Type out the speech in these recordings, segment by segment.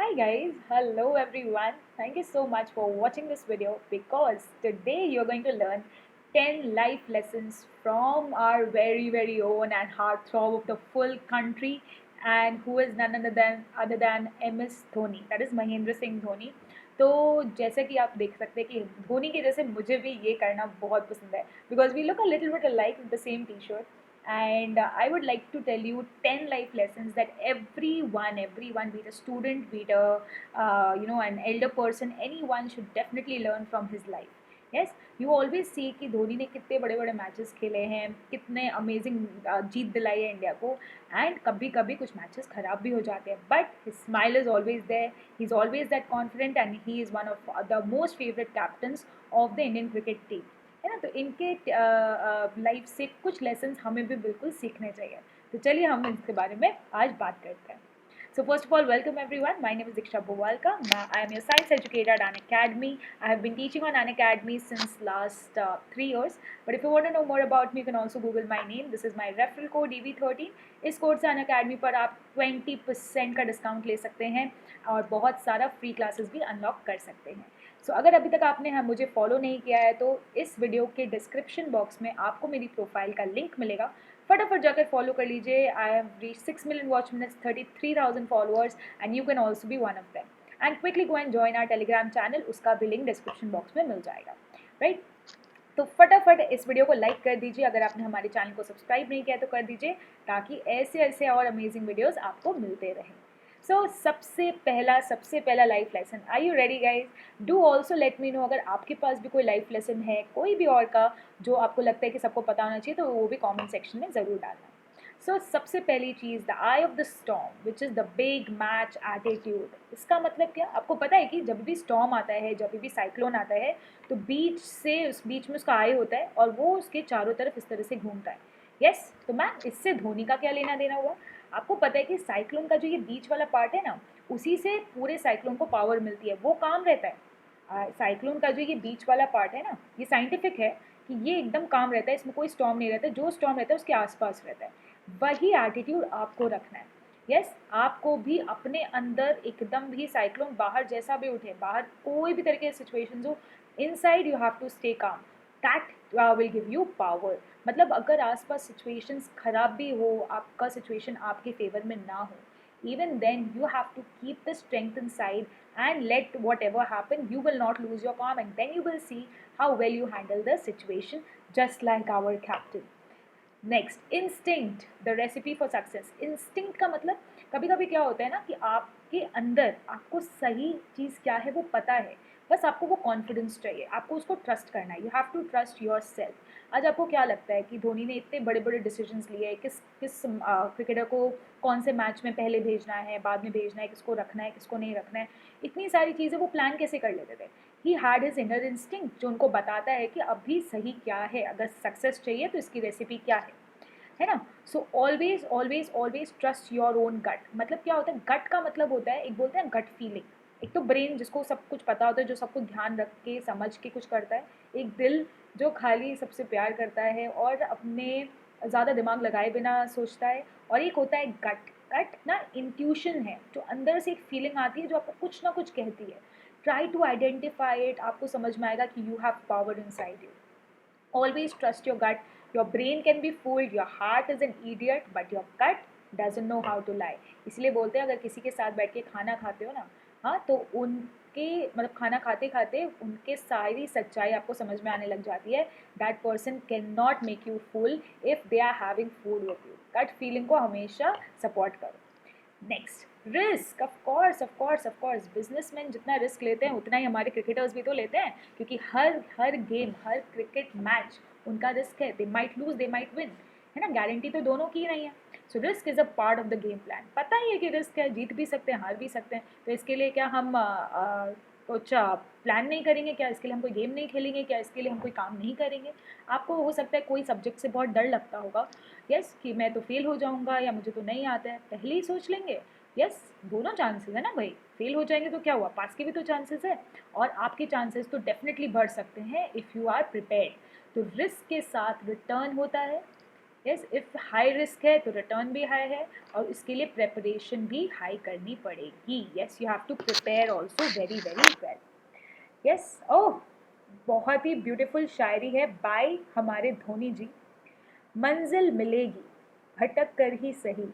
Hi guys, hello everyone. Thank you so much for watching this video because today you're going to learn 10 life lessons from our very own and heartthrob of the full country and who is none other than MS Dhoni, that is Mahendra Singh Dhoni. तो जैसे कि आप देख सकते हैं कि धोनी के जैसे मुझे भी ये करना बहुत पसंद है because we look a little bit like the same T shirt. And I would like to tell you 10 life lessons that everyone, be it a student, be it an elder person, anyone should definitely learn from his life. Yes, you always see कि धोनी ने कितने बड़े बड़े matches खेले हैं, कितने amazing जीत दिलाई है इंडिया को. एंड कभी कभी कुछ मैचेस खराब भी हो जाते हैं, but his smile is always there, he is always that confident and he is one of the most favourite captains of the Indian cricket team. है ना. तो इनके लाइफ से कुछ लेसन्स हमें भी बिल्कुल सीखने चाहिए. तो चलिए हम इसके बारे में आज बात करते हैं. So first of all, welcome everyone. My name is Diksha Bowalka. I am your science educator at Unacademy. I have been teaching on Unacademy since last 3 years. But if you want to know more about me, you can also Google my name. This is my referral code EV13. इस code से Unacademy पर आप 20% का discount ले सकते हैं और बहुत सारा फ्री क्लासेस भी अनलॉक कर सकते हैं. सो अगर अभी तक आपने मुझे फॉलो नहीं किया है तो इस वीडियो के डिस्क्रिप्शन बॉक्स में आपको मेरी प्रोफाइल का लिंक मिलेगा. फटाफट जाकर फॉलो कर लीजिए. I have reach 6 million watch minutes, 33,000 followers and you can also be one of them. And quickly go and join our Telegram channel, उसका भी लिंक डिस्क्रिप्शन बॉक्स में मिल जाएगा. राइट. तो फटाफट इस वीडियो को लाइक कर दीजिए. अगर आपने हमारे चैनल को सब्सक्राइब नहीं किया तो कर दीजिए ताकि ऐसे ऐसे और अमेजिंग वीडियोस आपको मिलते रहें. सो सबसे पहला life lesson. Are you ready guys? Do also let me know अगर आपके पास भी कोई लाइफ लेसन है, कोई भी और का, जो आपको लगता है कि सबको पता होना चाहिए, तो वो भी कमेंट सेक्शन में ज़रूर डालना. सो सबसे पहली चीज़, the eye of the storm which is the big match attitude. इसका मतलब क्या? आपको पता है कि जब भी स्टॉर्म आता है, जब भी साइक्लोन आता है, तो बीच में उसका आई होता है और वो उसके चारों तरफ इस तरह से घूमता है. यस. तो मैम इससे धोनी का क्या लेना देना हुआ? आपको पता है कि साइक्लोन का जो ये बीच वाला पार्ट है ना, उसी से पूरे साइक्लोन को पावर मिलती है, वो काम रहता है. साइक्लोन का जो ये बीच वाला पार्ट है ना, ये साइंटिफिक है कि ये एकदम काम रहता है, इसमें कोई स्टॉर्म नहीं रहता. जो स्टॉर्म रहता है उसके आसपास रहता है. वही एटीट्यूड आपको रखना है. यस, आपको भी अपने अंदर एकदम भी साइक्लोन बाहर जैसा भी उठे, बाहर कोई भी तरीके की सिचुएशन हो, inside you have to stay calm. That will give you power. मतलब अगर आसपास सिचुएशंस खराब भी हो, आपका सिचुएशन आपके फेवर में ना हो, even then you have to keep the strength inside and let whatever happen, you will not lose your calm, and then you will see how well you handle the situation, just like our captain. Next, instinct, the recipe for success. Instinct का मतलब कभी कभी क्या होता है ना कि आपके अंदर आपको सही चीज़ क्या है वो पता है, बस आपको वो कॉन्फिडेंस चाहिए, आपको उसको ट्रस्ट करना है. You have to trust yourself. आज आपको क्या लगता है कि धोनी ने इतने बड़े बड़े डिसीजंस लिए, किस किस क्रिकेटर को कौन से मैच में पहले भेजना है, बाद में भेजना है, किसको रखना है, किसको नहीं रखना है, इतनी सारी चीज़ें वो प्लान कैसे कर लेते थे? He had his inner instinct जो उनको बताता है कि अभी सही क्या है, अगर सक्सेस चाहिए तो इसकी रेसिपी क्या है ना. So always always always trust your own gut. मतलब क्या होता है गट का? मतलब होता है, एक बोलते हैं गट फीलिंग. एक तो ब्रेन जिसको सब कुछ पता होता है, जो सब कुछ ध्यान रख के समझ के कुछ करता है. एक दिल जो खाली सबसे प्यार करता है और अपने ज़्यादा दिमाग लगाए बिना सोचता है. और एक होता है गट. गट ना इंट्यूशन है, जो अंदर से एक फीलिंग आती है जो आपको कुछ ना कुछ कहती है. Try to identify it. आपको समझ में आएगा कि you have power inside you. Always trust your gut. Your brain can be fooled, your heart is an idiot, but your gut doesn't know how to lie. इसलिए बोलते हैं अगर किसी के साथ बैठ के खाना खाते हो ना, हाँ, तो उनके मतलब खाना खाते खाते उनके सारी सच्चाई आपको समझ में आने लग जाती है. That person can not make you fool if they are having food with you. Gut feeling को हमेशा सपोर्ट करो. Next, risk. Of course businessman जितना रिस्क लेते हैं उतना ही हमारे क्रिकेटर्स भी तो लेते हैं, क्योंकि हर गेम, हर क्रिकेट मैच उनका रिस्क है. They might lose, they might win, है ना. गारंटी तो दोनों की नहीं है. So risk is a part of the game plan. पता ही है कि रिस्क है, जीत भी सकते हैं, हार भी सकते हैं. तो इसके लिए क्या हम कुछ प्लान नहीं करेंगे क्या? इसके लिए हम कोई गेम नहीं खेलेंगे क्या? इसके लिए हम कोई काम नहीं करेंगे? आपको हो सकता है कोई सब्जेक्ट से बहुत डर लगता होगा, यस, कि मैं तो फेल हो जाऊंगा या मुझे तो नहीं आता है. पहले ही सोच लेंगे. यस, दोनों चांसेस है ना भाई. फेल हो जाएंगे तो क्या हुआ, पास के भी तो चांसेस है. और आपके चांसेस तो डेफिनेटली बढ़ सकते हैं इफ़ यू आर प्रिपेयर्ड. तो रिस्क के साथ रिटर्न होता है. यस, इफ हाई रिस्क है तो रिटर्न भी हाई है, और इसके लिए प्रेपरेशन भी हाई करनी पड़ेगी. Yes, you have to prepare also very very well. Yes, oh, बहुत ही ब्यूटीफुल शायरी है बाय हमारे धोनी जी. मंजिल मिलेगी भटक कर ही सही,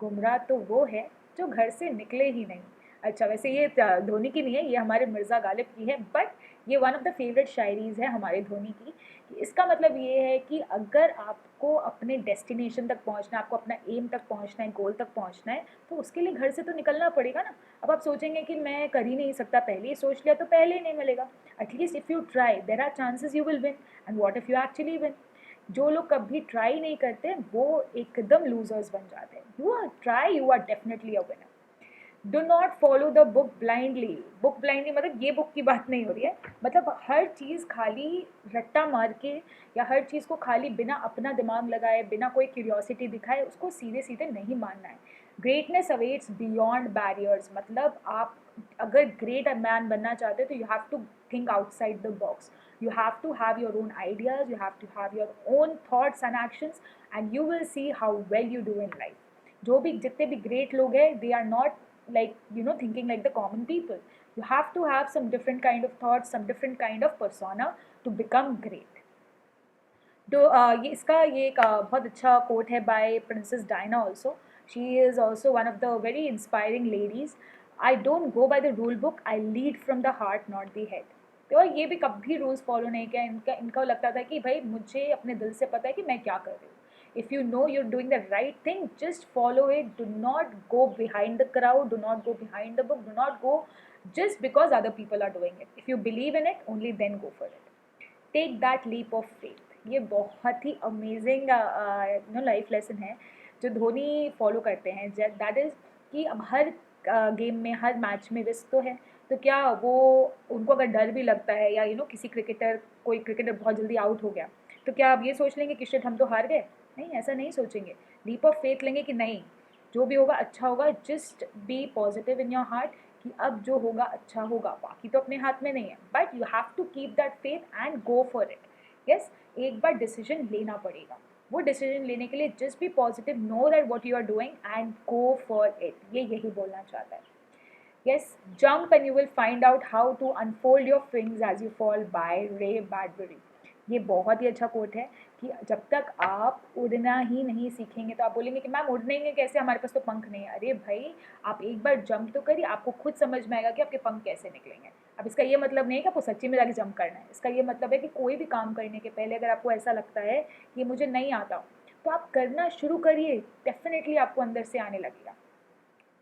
गुमराह तो वो है जो घर से निकले ही नहीं. अच्छा, वैसे ये धोनी की नहीं है, ये हमारे मिर्ज़ा गालिब की है, बट ये वन ऑफ द फेवरेट शायरीज़ है हमारे धोनी की. कि इसका मतलब ये है कि अगर आपको अपने डेस्टिनेशन तक पहुंचना है, आपको अपना एम तक पहुंचना है, गोल तक पहुंचना है, तो उसके लिए घर से तो निकलना पड़ेगा ना. अब आप सोचेंगे कि मैं कर ही नहीं सकता, पहले ही सोच लिया तो पहले ही नहीं मिलेगा. At least if you try there are chances you will win. And what if you actually win. जो लोग कभी ट्राई नहीं करते वो एकदम लूजर्स बन जाते हैं. You are try, you are definitely a winner. Do not follow the book blindly. Book blindly मतलब ये बुक की बात नहीं हो रही है, मतलब हर चीज़ खाली रट्टा मार के, या हर चीज़ को खाली बिना अपना दिमाग लगाए, बिना कोई क्यूरियोसिटी दिखाए उसको सीधे सीधे नहीं मानना है. Greatness awaits beyond barriers. मतलब आप अगर ग्रेट मैन बनना चाहते हो तो you have to think outside the box. You have to have your own ideas, you have to have your own thoughts and actions, and you will see how well you do in life. जो भी जितने भी great लोग हैं, they are not like thinking like the common people. You have to have some different kind of thoughts, some different kind of persona to become great. तो ये एक बहुत अच्छा कोट है by Princess Diana also. She is also one of the very inspiring ladies. I don't go by the rule book, I lead from the heart not the head. तो ये भी कभी रूल्स फॉलो नहीं किया. इनका लगता था कि भाई मुझे अपने दिल से पता है कि मैं क्या कर रही हूँ. If you know you're doing the right thing, just follow it. Do not go behind the crowd, do not go behind the book, do not go just because other people are doing it. If you believe in it, only then go for it. Take that leap of faith. ये बहुत ही amazing life lesson है जो Dhoni follow करते हैं. That is कि अब हर game में, हर match में रिस्क तो है. तो क्या वो, उनको अगर डर भी लगता है, या किसी क्रिकेटर, कोई क्रिकेटर बहुत जल्दी आउट हो गया, तो क्या आप ये सोच लेंगे कि शिट हम तो हार गए? नहीं, ऐसा नहीं सोचेंगे. लीप ऑफ फेथ लेंगे कि नहीं, जो भी होगा अच्छा होगा. Just be positive in your heart कि अब जो होगा अच्छा होगा. बाकी तो अपने हाथ में नहीं है, but you have to keep that faith and go for it. Yes, एक बार डिसीजन लेना पड़ेगा. वो डिसीजन लेने के लिए just be positive, know that what you are doing and go for it. ये यही बोलना चाहता है. Yes, jump and you will find out how to unfold your wings as you fall by Ray Bradbury. ये बहुत ही अच्छा quote है कि जब तक आप उड़ना ही नहीं सीखेंगे, तो आप बोलेंगे कि मैम उड़नेंगे कैसे, हमारे पास तो पंख नहीं है. अरे भाई, आप एक बार जंप तो करिए, आपको खुद समझ में आएगा कि आपके पंख कैसे निकलेंगे. अब इसका ये मतलब नहीं है कि आपको सच्ची में जाके जंप करना है. इसका ये मतलब है कि कोई भी काम करने के पहले अगर आपको ऐसा लगता है कि मुझे नहीं आता, तो आप करना शुरू करिए. डेफिनेटली आपको अंदर से आने लगेगा.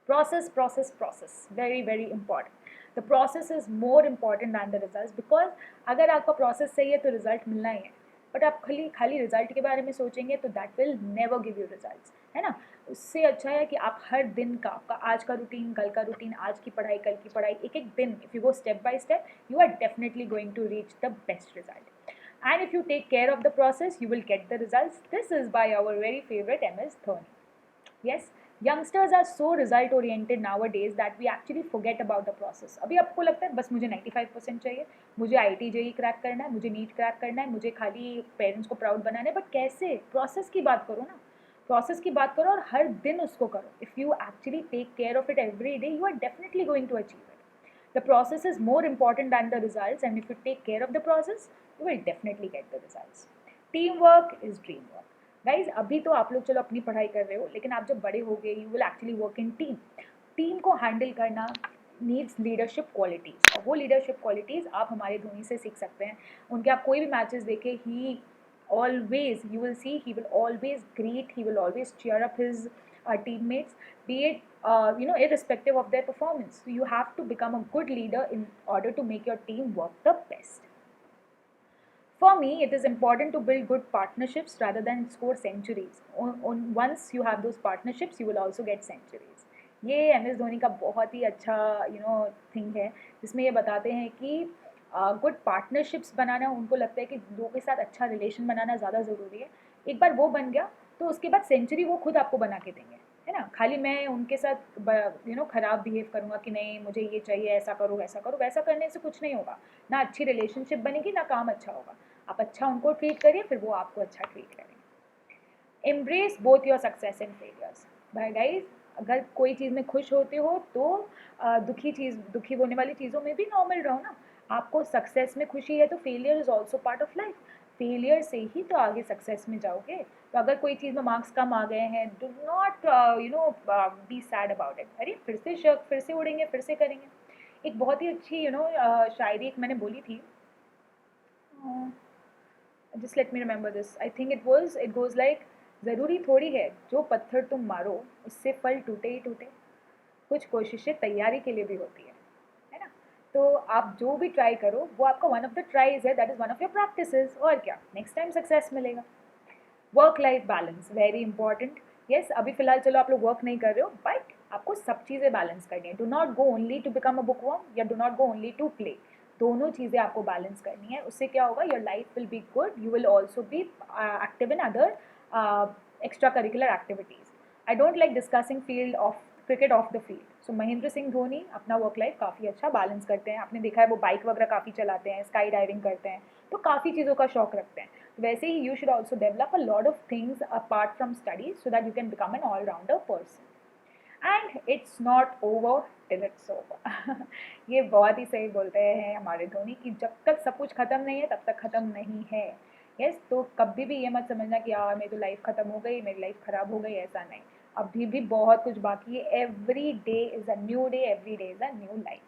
Process, process, process, very very important. The process is more important than the results, because अगर आपका process सही है तो result मिलना ही है. बट आप खाली खाली रिजल्ट के बारे में सोचेंगे तो that will never give you results, है ना. उससे अच्छा है कि आप हर दिन का, आपका आज का रूटीन, कल का रूटीन, आज की पढ़ाई, कल की पढ़ाई, एक एक दिन, if you go step by step, you are definitely going to reach the best result. And if you take care of the process, you will get the results. This is by our very favorite MS Dhoni. Yes, youngsters are so result oriented nowadays that we actually forget about the process. अभी आपको लगता है बस मुझे 95% चाहिए, मुझे IIT JEE crack करना है, मुझे नीट क्रैक करना है, मुझे खाली पेरेंट्स को प्राउड बनाना है. बट कैसे? प्रोसेस की बात करो ना. प्रोसेस की बात करो और हर दिन उसको करो. If you actually take care of it every day, you are definitely going to achieve it. The process is more important than the results, and if you take care of the process, you will definitely get the results. Teamwork is dream work. Guys, अभी तो आप लोग चलो अपनी पढ़ाई कर रहे हो, लेकिन आप जब बड़े हो गए, you will actually work in team. Team को हैंडल करना नीड्स लीडरशिप क्वालिटीज़, और वो लीडरशिप क्वालिटीज़ आप हमारे धोनी से सीख सकते हैं. उनके आप कोई भी मैचेस देखें, ही always, you will see, he will always greet, he will always cheer up his teammates, be it irrespective of their performance. So you have to become a good leader in order to make your team work the best. For me, it is important to build good partnerships rather than score centuries. Once you have those partnerships, you will also get centuries. ये MS Dhoni का बहुत ही अच्छा thing है, जिसमें ये बताते हैं कि गुड पार्टनरशिप्स बनाना, उनको लगता है कि लोगों के साथ अच्छा रिलेशन बनाना ज़्यादा ज़रूरी है. एक बार वो बन गया तो उसके बाद सेंचुरी वो खुद आपको बना के देंगे, है ना. खाली मैं उनके साथ ख़राब बिहेव करूँगा कि नहीं मुझे ये चाहिए, ऐसा करो वैसा करो, वैसा करने से कुछ नहीं होगा. ना अच्छी रिलेशनशिप बनेगी, ना काम अच्छा होगा. आप अच्छा उनको ट्रीट करिए, फिर वो आपको अच्छा ट्रीट करेंगे. Embrace both your success and failures. भाई गाइज, अगर कोई चीज़ में खुश होते हो तो दुखी होने वाली चीज़ों में भी नॉर्मल रहो ना। आपको सक्सेस में खुशी है तो failure is also part of life. Failure से ही तो आगे सक्सेस में जाओगे। तो अगर कोई चीज़ में मार्क्स कम आ गए हैं, do not be sad about it. अरे फिर से उड़ेंगे, फिर से करेंगे। एक बहुत ही अच्छी शायरी एक मैंने बोली थी, just let me remember this. I think it goes like, ज़रूरी थोड़ी है जो पत्थर तुम मारो उससे फल टूटे ही टूटे, कुछ कोशिशें तैयारी के लिए भी होती है ना। तो आप जो भी ट्राई करो वो आपका वन ऑफ द ट्राइज है, that is one of your practices. और क्या, नेक्स्ट टाइम सक्सेस मिलेगा। Work life balance very important. Yes, अभी फिलहाल चलो आप लोग वर्क नहीं कर रहे हो, बट आपको सब चीज़ें बैलेंस करनी है। Do not go only to become a book worm, या do not go only to play. दोनों चीज़ें आपको बैलेंस करनी है। उससे क्या होगा, your life will be good, you will also be active in other extra curricular activities. I don't like discussing field of cricket off the field. So Mahendra Singh Dhoni अपना work life काफ़ी अच्छा बैलेंस करते हैं। आपने देखा है वो बाइक वगैरह काफ़ी चलाते हैं, स्काई डाइविंग करते हैं, तो काफ़ी चीज़ों का शौक रखते हैं। वैसे ही you should also develop a lot of things apart from studies so that you can become an allrounder person. And it's not over till it's over. ये बहुत ही सही बोलते हैं हमारे धोनी कि जब तक सब कुछ ख़त्म नहीं है तब तक ख़त्म नहीं है। यस, तो कभी भी ये मत समझना कि यार मेरी तो लाइफ ख़त्म हो गई, मेरी लाइफ ख़राब हो गई, ऐसा नहीं। अभी भी बहुत कुछ बाकी है। Every day is a new day, every day is a new life,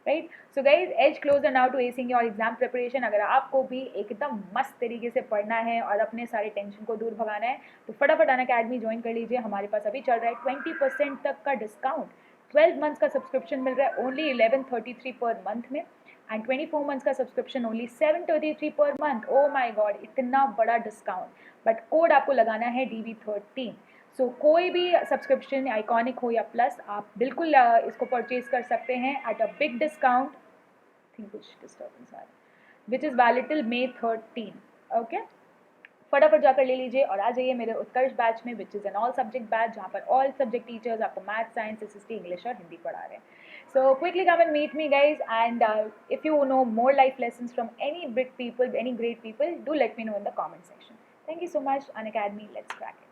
right. So guys, as closer now to acing your exam preparation. अगर आपको भी एकदम मस्त तरीके से पढ़ना है और अपने सारे टेंशन को दूर भगाना है तो फटाफट अनअकैडमी ज्वाइन कर लीजिए। हमारे पास अभी चल रहा है 20% तक का डिस्काउंट। 12 मंथ्स का सब्सक्रिप्शन मिल रहा है ओनली 1133 पर मंथ में, एंड 24 मंथ्स का सब्सक्रिप्शन ओनली 733 पर मंथ। ओ माई गॉड, इतना बड़ा डिस्काउंट। बट कोड आपको लगाना है DV13। सो कोई भी सब्सक्रिप्शन आइकॉनिक हो या प्लस, आप बिल्कुल इसको परचेज कर सकते हैं at a big discount. Think कुछ डिस्टर्बेंस आ रहा है, which is valid till May 13। Okay, फटाफट जाकर ले लीजिए और आ जाइए मेरे उत्कर्ष बैच में, which is an all subject batch, जहाँ पर ऑल सब्जेक्ट टीचर्स आपको मैथ, साइंस, SST, इंग्लिश और हिंदी पढ़ा रहे हैं। So quickly come and meet me guys, and if you know more life lessons from any big people, any great people, do let me know in the comment section. Thank you so much, Unacademy, let's crack it.